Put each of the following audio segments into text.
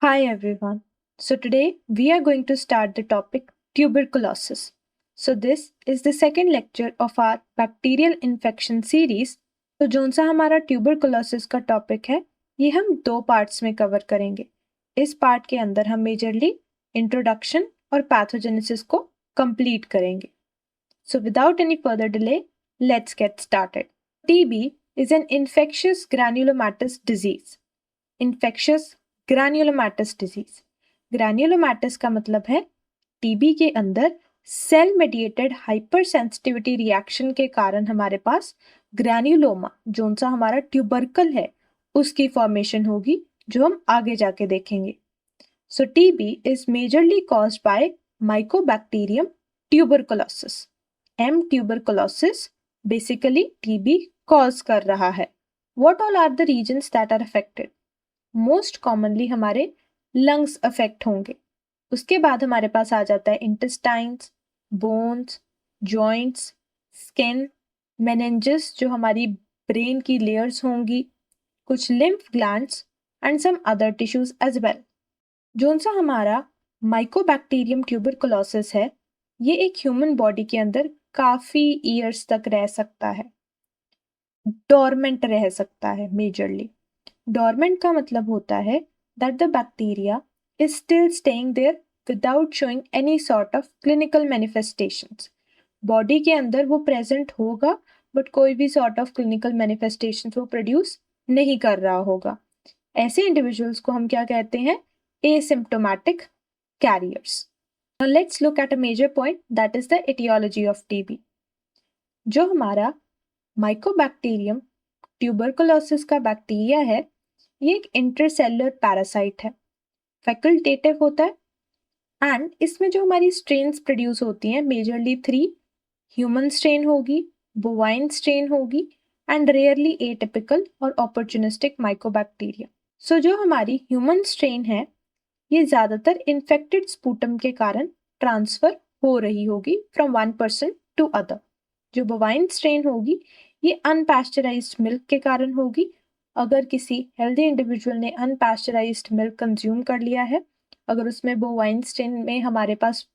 Hi everyone. So today we are going to start the topic tuberculosis. So this is the second lecture of our bacterial infection series. तो zone सा हमारा tuberculosis का topic है ये हम दो parts में कवर करेंगे। इस पार्ट के अंदर हम मेजरली इंट्रोडक्शन और पैथोजेनेसिस को कंप्लीट करेंगे। So without any further delay, let's get started. TB is an infectious granulomatous disease. Infectious granulomatous disease. Granulomatous का मतलब है टीबी के अंदर cell mediated hypersensitivity reaction के कारण हमारे पास ग्रैन्युलोमा जोन सा हमारा ट्यूबरकल है उसकी फॉर्मेशन होगी जो हम आगे जाके देखेंगे। So TB is majorly caused by mycobacterium tuberculosis. M tuberculosis basically TB cause कर रहा है। What all are the reasons that are affected? Most commonly हमारे लंग्स अफेक्ट होंगे। उसके बाद हमारे पास आ जाता है intestines, bones, joints, skin, meninges जो हमारी ब्रेन की लेयर्स होंगी, कुछ lymph glands and some other tissues as well. जोन सा हमारा माइकोबैक्टीरियम ट्यूबरकुलोसिस है ये एक ह्यूमन बॉडी के अंदर काफी ईयर्स तक रह सकता है, डोरमेंट रह सकता है मेजरली। डोरमेंट का मतलब होता है that the bacteria is still staying there without showing any sort of clinical manifestations. Body के अंदर वो प्रेजेंट होगा बट कोई भी सॉर्ट ऑफ क्लिनिकल मैनिफेस्टेशन वो प्रोड्यूस नहीं कर रहा होगा। ऐसे इंडिविजुअल्स को हम क्या कहते हैं? Asymptomatic carriers. Now let's look at a major point that is the etiology of TB। जो हमारा माइकोबैक्टीरियम ट्यूबरकुलोसिस का बैक्टीरिया है ये एक इंटरसेलुलर पैरासाइट है, फैकल्टेटिव होता है एंड इसमें जो हमारी स्ट्रेन्स प्रोड्यूस होती हैं मेजरली 3 ह्यूमन स्ट्रेन होगी, बोवाइन स्ट्रेन होगी एंड रेयरली एटिपिकल और अपॉर्चुनिस्टिक माइकोबैक्टीरिया। सो जो हमारी ह्यूमन स्ट्रेन है ये ज़्यादातर इन्फेक्टेड स्पूटम के कारण ट्रांसफर हो रही होगी from one person to other. जो बोवाइन स्ट्रेन होगी ये अनपैस्चराइज्ड मिल्क के कारण होगी। अगर किसी हेल्दी इंडिविजुअल ने अनपैस्चराइज्ड मिल्क कंज्यूम कर लिया है, अगर उसमें बोवाइन स्ट्रेन में हमारे पास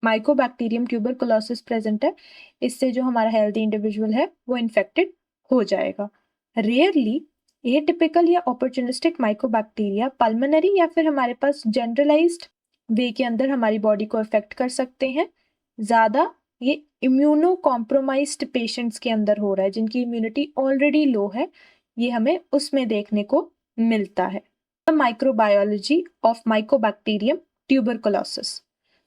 माइकोबैक्टीरियम ट्यूबरकुलोसिस प्रेजेंट है, इससे जो हमारा हेल्दी इंडिविजुअल है वो इन्फेक्टेड हो जाएगा। रेयरली एटिपिकल या अपॉर्चुनिस्टिक माइकोबैक्टीरिया पल्मोनरी या फिर हमारे पास जनरलाइज्ड वे के अंदर हमारी बॉडी को इफेक्ट कर सकते हैं। ज़्यादा ये इम्यूनो कॉम्प्रोमाइज्ड पेशेंट्स के अंदर हो रहा है जिनकी इम्यूनिटी ऑलरेडी लो है, ये हमें उसमें देखने को मिलता है। The microbiology of mycobacterium tuberculosis.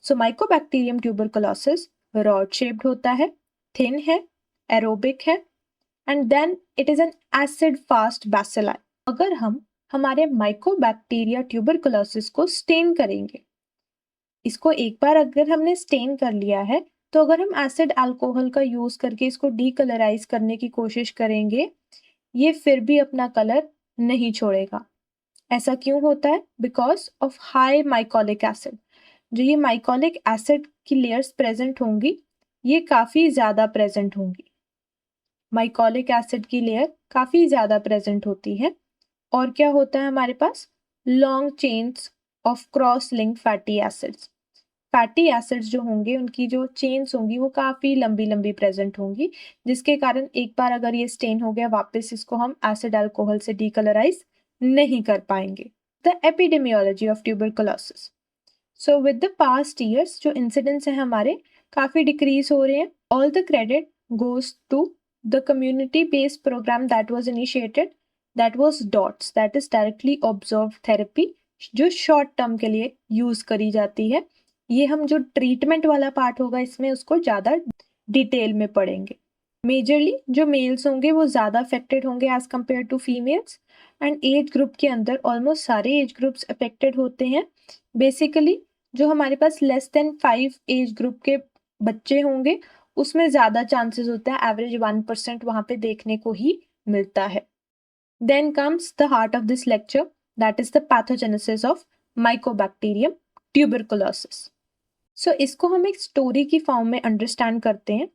So mycobacterium tuberculosis rod shaped होता है, थिन है, एरोबिक है and then it is an acid fast bacilli. अगर हम हमारे माइकोबैक्टीरिया ट्यूबरकुलोसिस को स्टेन करेंगे, इसको एक बार अगर हमने स्टेन कर लिया है तो अगर हम एसिड अल्कोहल का यूज करके इसको डीकलराइज करने की कोशिश करेंगे ये फिर भी अपना कलर नहीं छोड़ेगा। ऐसा क्यों होता है? Because of high mycolic acid. जो ये माइकोलिक एसिड की लेयर्स प्रेजेंट होंगी ये काफी ज्यादा प्रेजेंट होंगी। माइकोलिक एसिड की लेयर काफी ज्यादा प्रेजेंट होती है और क्या होता है हमारे पास? Long chains of cross link fatty acids. Fatty acids जो होंगे उनकी जो चेन्स होंगी वो काफी लंबी लंबी प्रेजेंट होंगी, जिसके कारण एक बार अगर ये स्टेन हो गया वापस इसको हम एसिड अल्कोहल से डीकलराइज नहीं कर पाएंगे। The epidemiology of tuberculosis. So with the past years जो इंसिडेंट्स हैं हमारे काफी डिक्रीज हो रहे हैं। All the credit goes to the community based programme that was initiated, that was DOTS, that is directly observe therapy, जो short term के लिए यूज करी जाती है। ये हम जो ट्रीटमेंट वाला पार्ट होगा इसमें उसको ज़्यादा डिटेल में पढ़ेंगे। मेजरली जो मेल्स होंगे वो ज़्यादा अफेक्टेड होंगे as compare to females and age group के अंदर ऑलमोस्ट सारे एज ग्रुप्स अफेक्टेड होते हैं। बेसिकली जो हमारे पास लेस देन 5 एज ग्रुप के बच्चे होंगे उसमें ज़्यादा चांसेस होता है, एवरेज 1% वहाँ पे देखने को ही मिलता है। Then comes the heart of this lecture, that is the pathogenesis of mycobacterium tuberculosis. So इसको हम एक स्टोरी की फॉर्म में अंडरस्टैंड करते हैं।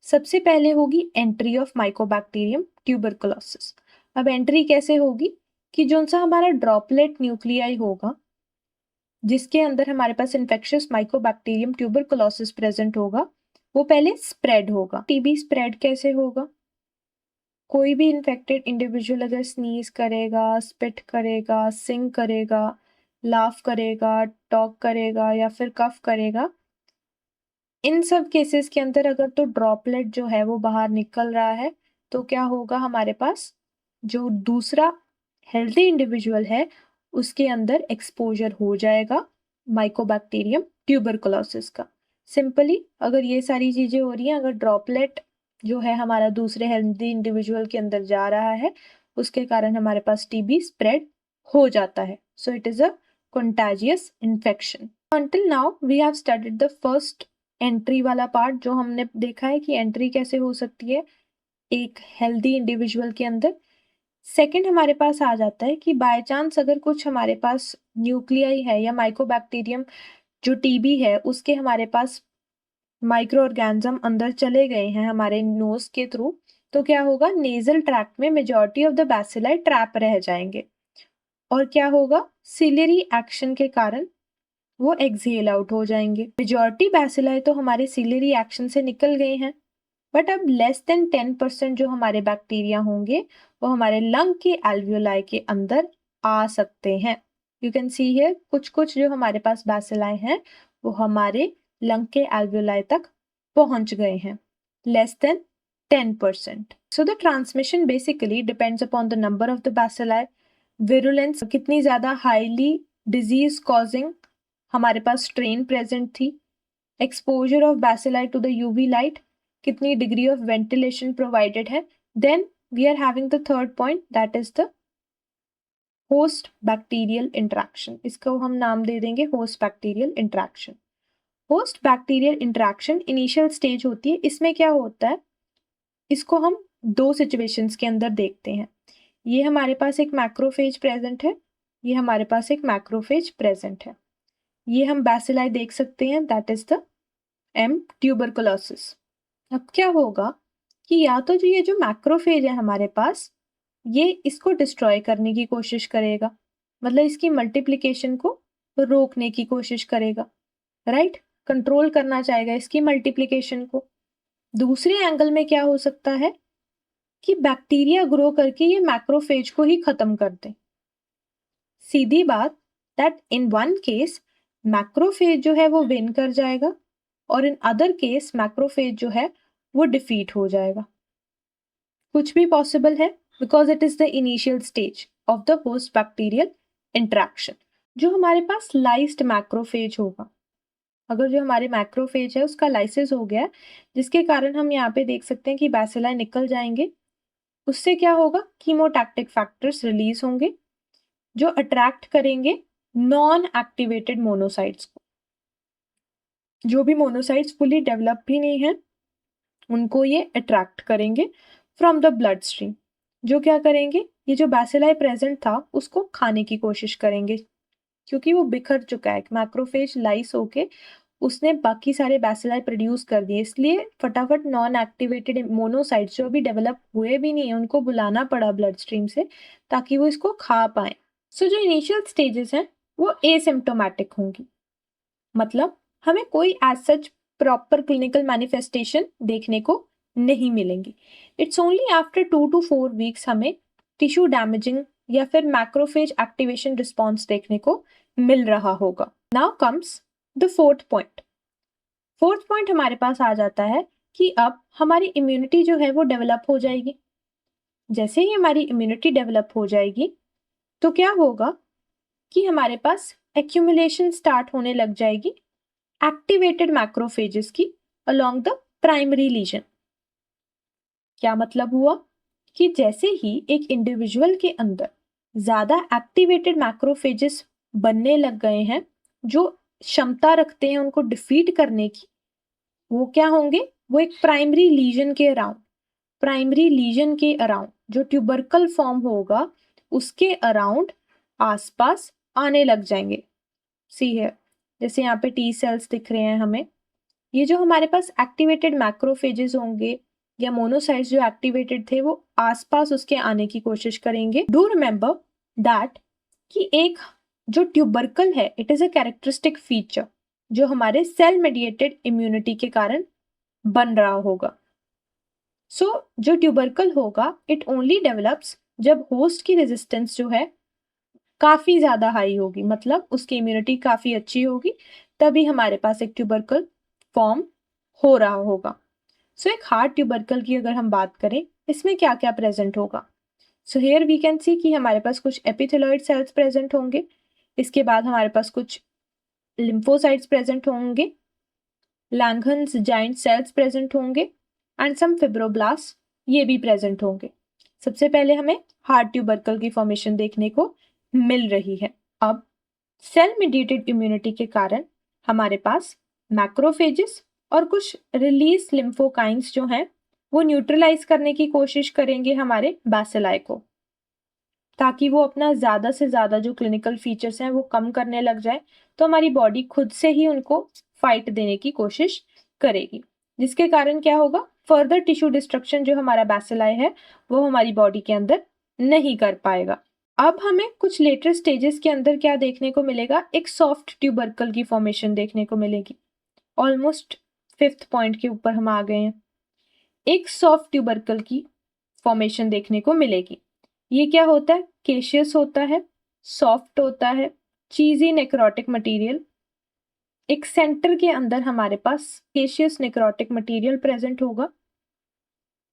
सबसे पहले होगी एंट्री ऑफ माइकोबैक्टीरियम ट्यूबरकुलोसिस। अब एंट्री कैसे होगी कि जो सा हमारा ड्रॉपलेट न्यूक्लियाई होगा जिसके अंदर हमारे पास इन्फेक्शियस माइकोबैक्टीरियम ट्यूबरकुलोसिस प्रेजेंट होगा, वो पहले स्प्रेड होगा। टीबी स्प्रेड कैसे होगा? कोई भी इन्फेक्टेड इंडिविजुअल अगर स्नीज करेगा, स्पिट करेगा, सिंग करेगा, लाफ करेगा, टॉक करेगा या फिर कफ करेगा, इन सब केसेस के अंदर अगर तो ड्रॉपलेट जो है वो बाहर निकल रहा है, तो क्या होगा, हमारे पास जो दूसरा हेल्दी इंडिविजुअल है उसके अंदर एक्सपोजर हो जाएगा माइकोबैक्टीरियम ट्यूबरकुलोसिस का। सिंपली अगर ये सारी चीजें हो रही हैं, अगर ड्रॉपलेट जो है हमारा दूसरे हेल्दी इंडिविजुअल के अंदर जा रहा है, उसके कारण हमारे पास टीबी स्प्रेड हो जाता है। So it is a contagious infection. Until now we have studied the first entry वाला पार्ट, जो हमने देखा है कि एंट्री कैसे हो सकती है एक हेल्दी इंडिविजुअल के अंदर। सेकंड हमारे पास आ जाता है कि बाय चांस अगर कुछ हमारे पास न्यूक्लियाई है या माइकोबैक्टीरियम जो टीबी है उसके हमारे पास माइक्रो ऑर्गेनिज्म अंदर चले गए हैं हमारे नोज के थ्रू, तो क्या होगा, नेजल ट्रैक्ट में majority of the bacilli trap रह जाएंगे और क्या होगा, सिलियरी एक्शन के कारण वो एक्सहेल आउट हो जाएंगे। मेजॉरिटी बैसिलाई तो हमारे सिलियरी एक्शन से निकल गए हैं, बट अब लेस देन 10% जो हमारे बैक्टीरिया होंगे वो हमारे लंग के एल्वियोलाई के अंदर आ सकते हैं। यू कैन सी हियर कुछ कुछ जो हमारे पास बैसिलाई हैं वो हमारे लंग के एल्वियोलाई तक पहुंच गए हैं, less than 10%। So the transmission basically depends upon the number of the bacilli, virulence कितनी ज्यादा हाईली डिजीज कॉजिंग हमारे पास स्ट्रेन प्रेजेंट थी, exposure of bacilli to the UV light, कितनी डिग्री ऑफ वेंटिलेशन प्रोवाइडेड है। Then we are having the third point, that is the host bacterial interaction. इसको हम नाम दे देंगे host bacterial interaction. Host bacterial interaction initial stage होती है। इसमें क्या होता है, इसको हम दो सिचुएशंस के अंदर देखते हैं। ये हमारे पास एक मैक्रोफेज प्रेजेंट है, ये हमारे पास एक मैक्रोफेज प्रेजेंट है। ये हम बैसिलाई देख सकते हैं, that is the M tuberculosis. अब क्या होगा कि या तो जो ये जो मैक्रोफेज है हमारे पास, ये इसको डिस्ट्रॉय करने की कोशिश करेगा, मतलब इसकी मल्टीप्लिकेशन को रोकने की कोशिश करेगा, राइट, कंट्रोल करना चाहेगा इसकी मल्टीप्लिकेशन को। दूसरे एंगल में क्या हो सकता है कि बैक्टीरिया ग्रो करके ये मैक्रोफेज को ही खत्म कर दे। सीधी बात, that in one case macrophage जो है वो विन कर जाएगा और इन अदर केस मैक्रोफेज जो है वो डिफीट हो जाएगा। कुछ भी पॉसिबल है because it is the initial stage of the host bacterial interaction. जो हमारे पास लाइस्ड मैक्रोफेज होगा, अगर जो हमारे मैक्रोफेज है उसका लाइसिस हो गया, जिसके कारण हम यहाँ पे देख सकते हैं कि बैसिलाई निकल जाएंगे, उससे क्या होगा, कीमोटैक्टिक फैक्टर्स रिलीज होंगे जो अट्रैक्ट करेंगे नॉन एक्टिवेटेड मोनोसाइट्स को। जो भी मोनोसाइट्स फुली डेवलप भी नहीं है उनको ये अट्रैक्ट करेंगे फ्रॉम द ब्लड स्ट्रीम, जो क्या करेंगे, ये जो बैसिलाई प्रेजेंट था उसको खाने की कोशिश करेंगे, क्योंकि वो बिखर चुका है, मैक्रोफेज लाइस होके उसने बाकी सारे बैसिलाई प्रोड्यूस कर दिए, इसलिए फटाफट नॉन एक्टिवेटेड मोनोसाइट्स जो अभी डेवलप हुए भी नहीं है उनको बुलाना पड़ा ब्लड स्ट्रीम से ताकि वो इसको खा पाए। सो जो इनिशियल स्टेजेस हैं वो एसिम्प्टोमेटिक होंगी, मतलब हमें कोई as such proper clinical manifestation देखने को नहीं मिलेंगी। It's only after 2 to 4 weeks हमें टिश्यू डैमेजिंग या फिर मैक्रोफेज एक्टिवेशन रिस्पॉन्स देखने को मिल रहा होगा। Now comes the fourth point. Fourth point हमारे पास आ जाता है कि अब हमारी इम्यूनिटी जो है वो डेवलप हो जाएगी। जैसे ही हमारी इम्यूनिटी डेवलप हो जाएगी तो क्या होगा कि हमारे पास एक्यूमुलेशन स्टार्ट होने लग जाएगी एक्टिवेटेड मैक्रोफेजेस की अलोंग द प्राइमरी लीजन। क्या मतलब हुआ कि जैसे ही एक इंडिविजुअल के अंदर ज्यादा एक्टिवेटेड मैक्रोफेजेस बनने लग गए हैं जो क्षमता रखते हैं उनको डिफीट करने की, वो क्या होंगे, वो एक प्राइमरी लीजन के अराउंड जो ट्यूबरकल फॉर्म होगा उसके अराउंड आसपास आने लग जाएंगे। सी है, जैसे यहाँ पे टी सेल्स दिख रहे हैं हमें, ये जो हमारे पास एक्टिवेटेड मैक्रोफेजेस होंगे या मोनोसाइट्स जो एक्टिवेटेड थे वो आसपास उसके आने की कोशिश करेंगे। डू रिमेंबर दैट कि एक जो ट्यूबरकल है it is a characteristic feature जो हमारे सेल मेडिएटेड इम्यूनिटी के कारण बन रहा होगा। सो जो ट्यूबरकल होगा इट ओनली डेवलप्स जब होस्ट की रेजिस्टेंस जो है काफी ज्यादा हाई होगी, मतलब उसकी इम्यूनिटी काफी अच्छी होगी, तभी हमारे पास एक ट्यूबरकल फॉर्म हो रहा होगा। सो एक हार्ट ट्यूबरकल की अगर हम बात करें, इसमें क्या क्या प्रेजेंट होगा। So here we can see कि हमारे पास कुछ एपिथेलॉइड सेल्स प्रेजेंट होंगे, इसके बाद हमारे पास कुछ लिम्फोसाइट्स प्रेजेंट होंगे, लैंगहन्स जाइंट सेल्स प्रेजेंट होंगे एंड सम फिब्रोब्लास्ट ये भी प्रेजेंट होंगे। सबसे पहले हमें हार्ट ट्यूबरकल की फॉर्मेशन देखने को मिल रही है। अब सेल मीडिएटेड इम्यूनिटी के कारण हमारे पास मैक्रोफेजेस और कुछ रिलीज लिम्फोकाइंस जो हैं वो न्यूट्रलाइज करने की कोशिश करेंगे हमारे बैसिलाई को, ताकि वो अपना ज़्यादा से ज़्यादा जो क्लिनिकल फीचर्स हैं वो कम करने लग जाए, तो हमारी बॉडी खुद से ही उनको फाइट देने की कोशिश करेगी, जिसके कारण क्या होगा, फर्दर टिश्यू डिस्ट्रक्शन जो हमारा बैसिलाई है वो हमारी बॉडी के अंदर नहीं कर पाएगा। अब हमें कुछ लेटर स्टेजेस के अंदर क्या देखने को मिलेगा, एक सॉफ्ट ट्यूबरकल की फॉर्मेशन देखने को मिलेगी। ऑलमोस्ट 5th पॉइंट के ऊपर हम आ गए हैं। एक सॉफ्ट ट्यूबरकल की फॉर्मेशन देखने को मिलेगी। ये क्या होता है, केशियस होता है, सॉफ्ट होता है, चीजी नेक्रोटिक मटेरियल। एक सेंटर के अंदर हमारे पास केशियस नेक्रोटिक मटेरियल प्रेजेंट होगा,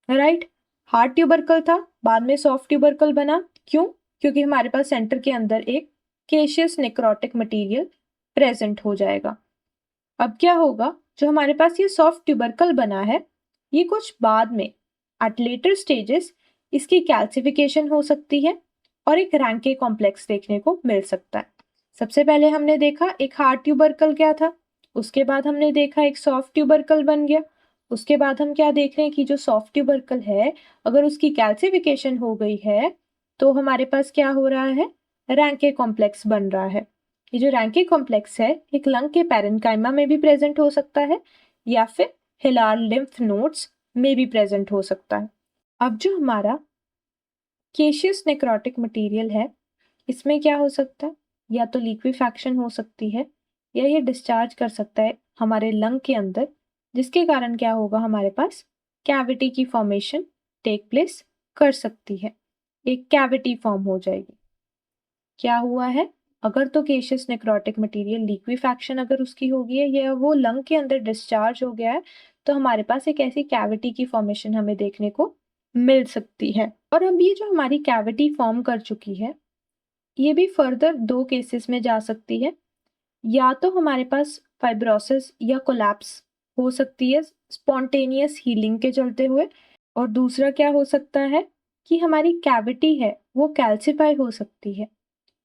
राइट। हार्ड ट्यूबरकल था, बाद में सॉफ्ट ट्यूबरकल बना, क्यों, क्योंकि हमारे पास सेंटर के अंदर एक केशियस नेक्रोटिक मटेरियल प्रेजेंट हो जाएगा। अब क्या होगा, जो हमारे पास ये सॉफ्ट ट्यूबरकल बना है ये कुछ बाद में एट लेटर स्टेजेस इसकी कैल्सिफिकेशन हो सकती है और एक रैंके कॉम्प्लेक्स देखने को मिल सकता है। सबसे पहले हमने देखा एक हार्ड ट्यूबरकल क्या था, उसके बाद हमने देखा एक सॉफ्ट ट्यूबरकल बन गया, उसके बाद हम क्या देख रहे हैं कि जो सॉफ्ट ट्यूबरकल है अगर उसकी कैल्सिफिकेशन हो गई है तो हमारे पास क्या हो रहा है, रैंके कॉम्प्लेक्स बन रहा है। ये जो रैंके कॉम्प्लेक्स है एक लंग के पैरेन्काइमा में भी प्रेजेंट हो सकता है या फिर हिलार लिम्फ नोड्स में भी प्रेजेंट हो सकता है। अब जो हमारा केशियस नेक्रोटिक मटेरियल है इसमें क्या हो सकता है, या तो लिक्विफैक्शन हो सकती है या ये डिस्चार्ज कर सकता है हमारे लंग के अंदर, जिसके कारण क्या होगा, हमारे पास कैविटी की फॉर्मेशन टेक प्लेस कर सकती है, एक कैविटी फॉर्म हो जाएगी। क्या हुआ है, अगर तो केशियस नेक्रोटिक मटेरियल लिक्विफैक्शन अगर उसकी होगी है या वो लंग के अंदर डिस्चार्ज हो गया है तो हमारे पास एक ऐसी कैविटी की फॉर्मेशन हमें देखने को मिल सकती है। और अब ये जो हमारी कैविटी फॉर्म कर चुकी है ये भी फर्दर 2 केसेस में जा सकती है, या तो हमारे पास फाइब्रोसिस या कोलैप्स हो सकती है स्पॉन्टेनियस हीलिंग के चलते हुए, और दूसरा क्या हो सकता है कि हमारी कैविटी है वो कैल्सिफाई हो सकती है,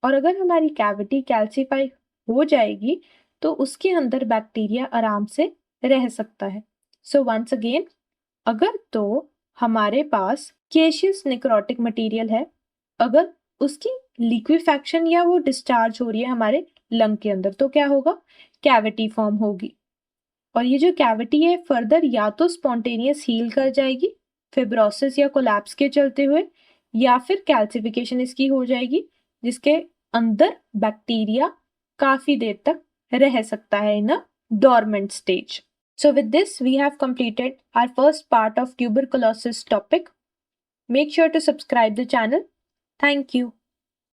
और अगर हमारी कैविटी कैल्सिफाई हो जाएगी तो उसके अंदर बैक्टीरिया आराम से रह सकता है। सो वंस अगेन, अगर तो हमारे पास केशियस नेक्रोटिक मटेरियल है, अगर उसकी लिक्विफैक्शन या वो डिस्चार्ज हो रही है हमारे लंग के अंदर तो क्या होगा, कैविटी फॉर्म होगी, और ये जो कैविटी है फर्दर या तो स्पॉन्टेनियस हील कर जाएगी फिब्रोसिस या कोलैप्स के चलते हुए, या फिर कैल्सिफिकेशन इसकी हो जाएगी जिसके अंदर बैक्टीरिया काफी देर तक रह सकता है in a dormant stage. So with this we have completed our first part of tuberculosis topic. Make sure to subscribe the channel. Thank you.